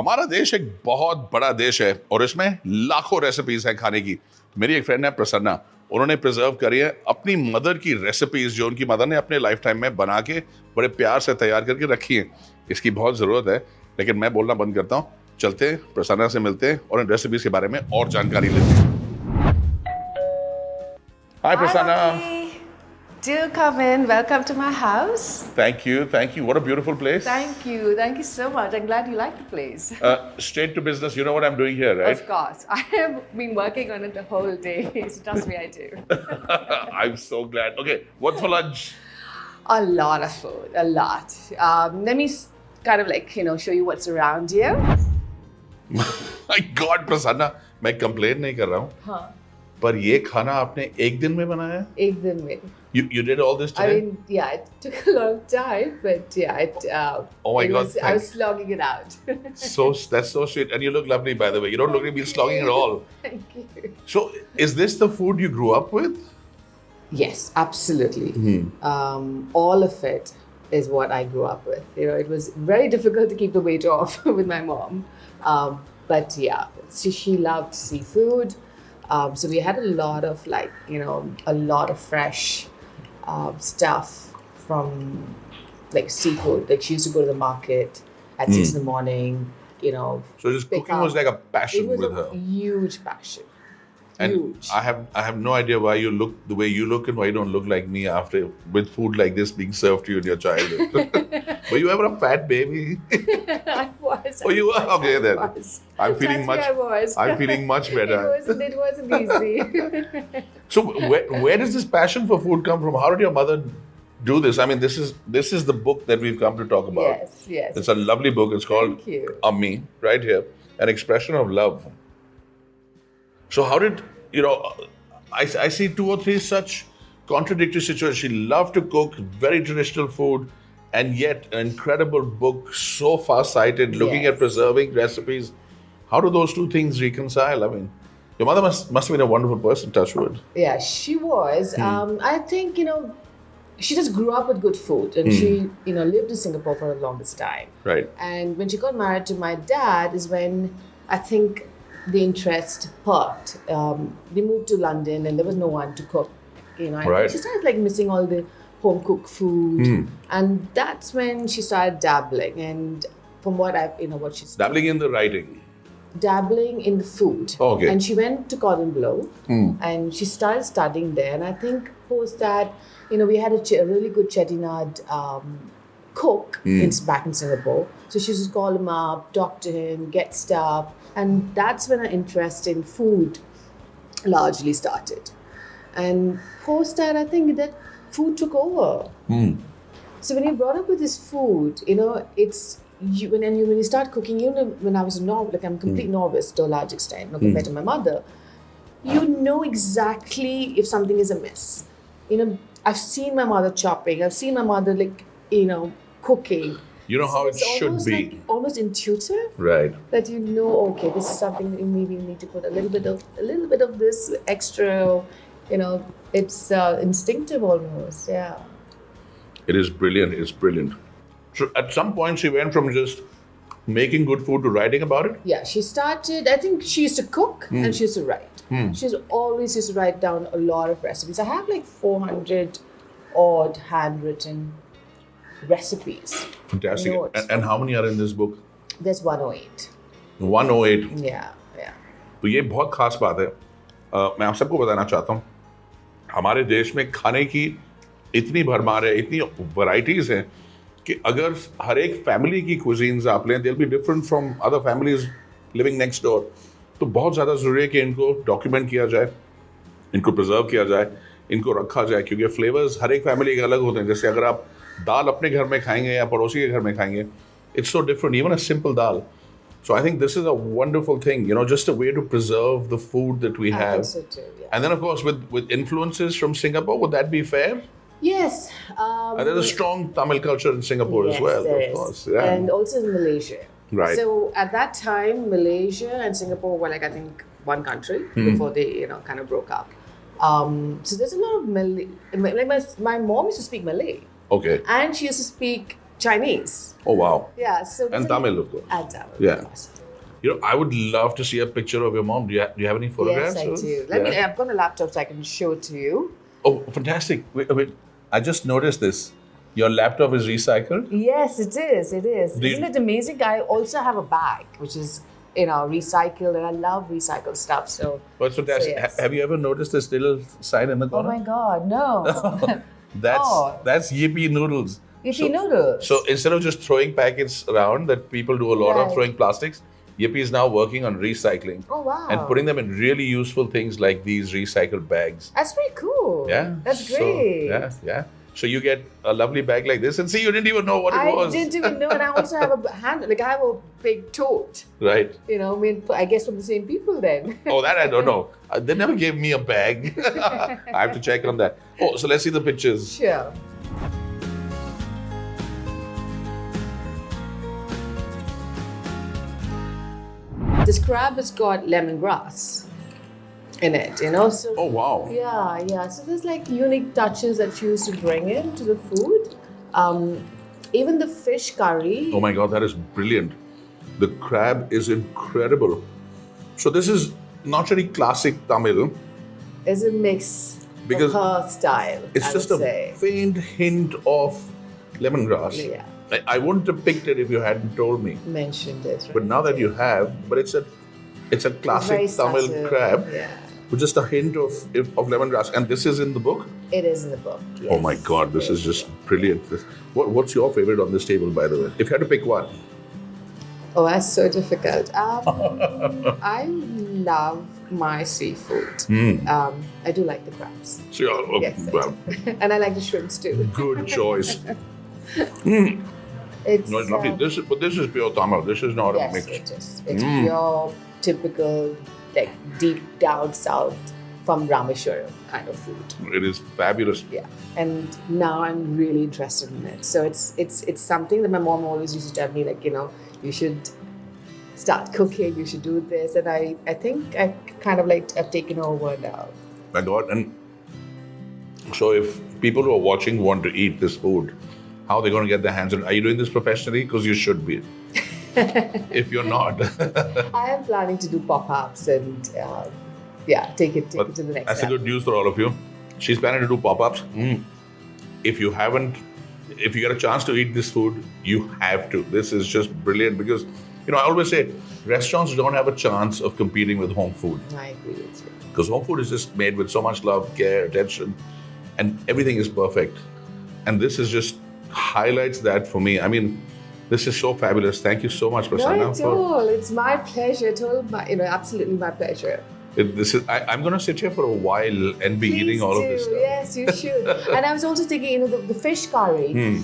हमारा देश एक बहुत बड़ा देश है और इसमें लाखों रेसिपीज हैं खाने की। मेरी एक फ्रेंड है प्रसन्ना, उन्होंने प्रिजर्व करी है अपनी मदर की रेसिपीज जो उनकी मदर ने अपने लाइफ टाइम में बना के बड़े प्यार से तैयार करके रखी हैं। इसकी बहुत ज़रूरत है, लेकिन मैं बोलना बंद करता हूँ। चलते हैं, प्रसन्ना से मिलते हैं और इन रेसिपीज के बारे में और जानकारी लेते हैं। हाय Prasanna. Do come in. Welcome to my house. Thank you. What a beautiful place. Thank you so much. I'm glad you like the place. Straight to business, you know what I'm doing here, right? Of course. I have been working on it the whole day. So trust me, I do. I'm so glad. Okay, what's for lunch? A lot of food, a lot. Let me kind of like, show you what's around here. My God, Prasanna, मैं complain नहीं कर रहा हूँ, हाँ. पर ये खाना आपने एक दिन में बनाया है? एक दिन में. You did all this today? I mean, yeah, it took a long time, but yeah, oh my God, I was slogging it out. That's so sweet, and you look lovely, by the way. You don't look like you're slogging at all. Thank you. So, is this the food you grew up with? Yes, absolutely. All of it is what I grew up with. It was very difficult to keep the weight off with my mom, but yeah, she loved seafood. So we had a lot of a lot of fresh stuff from like seafood. Like she used to go to the market at 6 in the morning, So just cooking was like a passion with her. It was a huge passion. And huge. I have no idea why you look the way you look and why you don't look like me after with food like this being served to you in your childhood. Were you ever a fat baby? I was. Oh, you were? Okay, then. I'm feeling Trust me, I was. I'm feeling much better. It wasn't easy. So where does this passion for food come from? How did your mother do this? I mean, this is the book that we've come to talk about. Yes. It's a lovely book. It's called Thank you. Ammi, right here, An Expression of Love. So how did, I see 2 or 3 such contradictory situations. She loved to cook very traditional food, and yet an incredible book, so far-sighted, looking Yes. at preserving recipes. How do those 2 things reconcile? I mean, your mother must have been a wonderful person, touch wood. Yeah, she was. I think, she just grew up with good food, and she, lived in Singapore for the longest time. Right. And when she got married to my dad is when I think the interest perked. They moved to London, and there was no one to cook. And Right. she started missing all the home cooked food, and that's when she started dabbling. And from what what she's Dabbling in the writing. dabbling in the food. Okay. And she went to Cotton Blow, and she started studying there. And I think post that, we had a really good Chettinad cook back in Singapore. So she used to call him up, talk to him, get stuff. And that's when her interest in food largely started. And post that, I think that food took over. So when you're brought up with this food, it's when you start cooking, when I was a novice, I'm a complete novice to a large extent, compared to my mother, you know exactly if something is amiss. I've seen my mother chopping, I've seen my mother cooking. You know how it should be. Almost intuitive. Right. That okay, this is something that maybe you need to put a little bit of this extra. It's instinctive almost. Yeah. It is brilliant. It's brilliant. So at some point, she went from just making good food to writing about it? Yeah, she started, I think she used to cook and she used to write. She's always used to write down a lot of recipes. I have 400 odd handwritten recipes. Fantastic. Notes. And how many are in this book? There's 108. 108. Yeah. तो ये बहुत खास बात है. मैं आप सबको बताना चाहता हूँ, हमारे देश में खाने की इतनी भरमार है, इतनी वैरायटीज हैं कि अगर हर एक फैमिली की cuisines आप लें, they'll be different from other families living next door. तो बहुत ज़्यादा ज़रूरी है कि इनको डॉक्यूमेंट किया जाए, इनको प्रिजर्व किया जाए, इनको रखा जाए, क्योंकि फ्लेवर्स हर एक फैमिली के अलग होते हैं. जैसे अगर आप दाल अपने घर में खाएंगे या पड़ोसी के घर में खाएंगे, it's so different, even a simple dal. So I think this is a wonderful thing, just a way to preserve the food that we have. I think so too, yeah. And then, of course, with influences from Singapore, would that be fair? Yes. And there's a strong Tamil culture in Singapore as well, there of is. course. Yeah. And also in Malaysia. Right. So at that time, Malaysia and Singapore were I think one country before they kind of broke up. So there's a lot of Malay. My mom used to speak Malay. Okay. And she used to speak Chinese. Oh, wow. Yeah. So And Tamil, of course. And Tamil, Yeah. of course. I would love to see a picture of your mom. Do you have any photographs? Yes, I do. I've got a laptop so I can show it to you. Oh, fantastic. Wait. I just noticed this. Your laptop is recycled? Yes, it is. It is. Do you- Isn't it amazing? I also have a bag, which is, recycled, and I love recycled stuff. So, Oh, it's fantastic. yes. Have you ever noticed this little sign in the oh corner? my God, no. That's Yippee Noodles. Yippee noodles. So instead of just throwing packets around that people do a lot of, Right. throwing plastics, Yippee is now working on recycling. Oh, wow. And putting them in really useful things like these recycled bags. That's pretty cool. Yeah. That's So, great. yeah. So you get a lovely bag like this, and see, you didn't even know what it I was. didn't even know, and I also have a I have a big tote. Right. I guess from the same people then. Oh, that I don't know. They never gave me a bag. I have to check on that. Oh, so let's see the pictures. Sure. This crab has got lemongrass in it, so Oh, wow. yeah. So there's like unique touches that you used to bring in to the food. Even the fish curry. Oh my God, that is brilliant. The crab is incredible. So this is not really classic Tamil. Is a mix Because of her style. It's I just would a say. faint hint of lemongrass. Yeah. I wouldn't have picked it if you hadn't told me. Mentioned it. Right? But now that you have, but it's a classic Very Tamil subtle, crab Yeah, with just a hint of lemongrass. And this is in the book? it is in the book. Oh my yes. God, this is just brilliant. What's your favorite on this table, by the way? If you had to pick one. Oh, that's so difficult. I love my seafood. I do like the crabs. So, Yes, I well, do. And I like the shrimps too. good choice. It's No, it's lovely. But this is pure Tamil. This is not a yes, mix. it is. It's pure, typical, like deep down south from Rameshwaram kind of food. It is fabulous. Yeah, and now I'm really interested in it. So it's something that my mom always used to tell me, like, you should start cooking, you should do this, and I think I kind of like I've taken over now. My God. And so if people who are watching want to eat this food, how are they going to get their hands on it? Are you doing this professionally? Because you should be. If you're not. I am planning to do pop-ups and take it to the next That's the level. good news for all of you. She's planning to do pop-ups. If you get a chance to eat this food, you have to. This is just brilliant because, I always say, restaurants don't have a chance of competing with home food. I agree with you. Because home food is just made with so much love, care, attention, and everything is perfect. And this is just highlights that for me. I mean, this is so fabulous. Thank you so much, Prasanna. Not at all. It's my pleasure. Absolutely my pleasure. I'm going to sit here for a while and be eating all of this stuff. Yes, you should. And I was also thinking, the fish curry.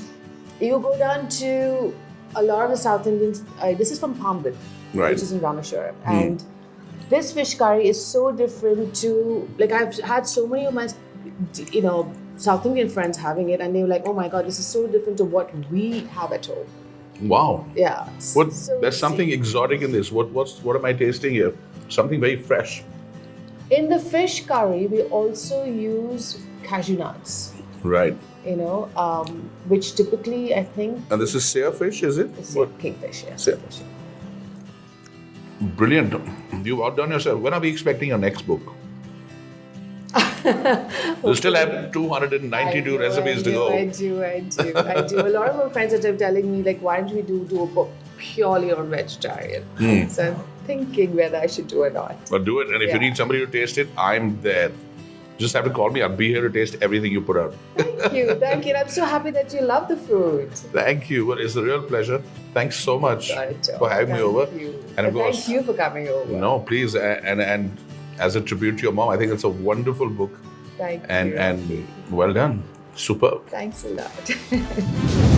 You go down to a lot of the South Indians. This is from Pambit, Right. which is in Rameshwaram, and this fish curry is so different to I've had so many of my South Indian friends having it, and they were like, "Oh my God, this is so different to what we have at home." Wow. Yeah. There's something exotic in this. What am I tasting here? Something very fresh. In the fish curry, we also use cashew nuts. Right. Which typically I think And this is sailfish, is it? is kingfish. Yes. Say- Brilliant. You've outdone yourself. When are we expecting your next book? You still have 292 recipes to go. I do. A lot of my friends are telling me, why don't we do a book purely on vegetarian? So I'm thinking whether I should do or not. But do it. And if you Yeah. need somebody to taste it, I'm there. Just have to call me. I'll be here to taste everything you put out. Thank you. And I'm so happy that you love the food. Thank you. Well, it's a real pleasure. Thanks so much for having me over. Thank you. And of course, thank you for coming over. No, please. And as a tribute to your mom, I think it's a wonderful book. Thank you. And well done. Superb. Thanks a lot.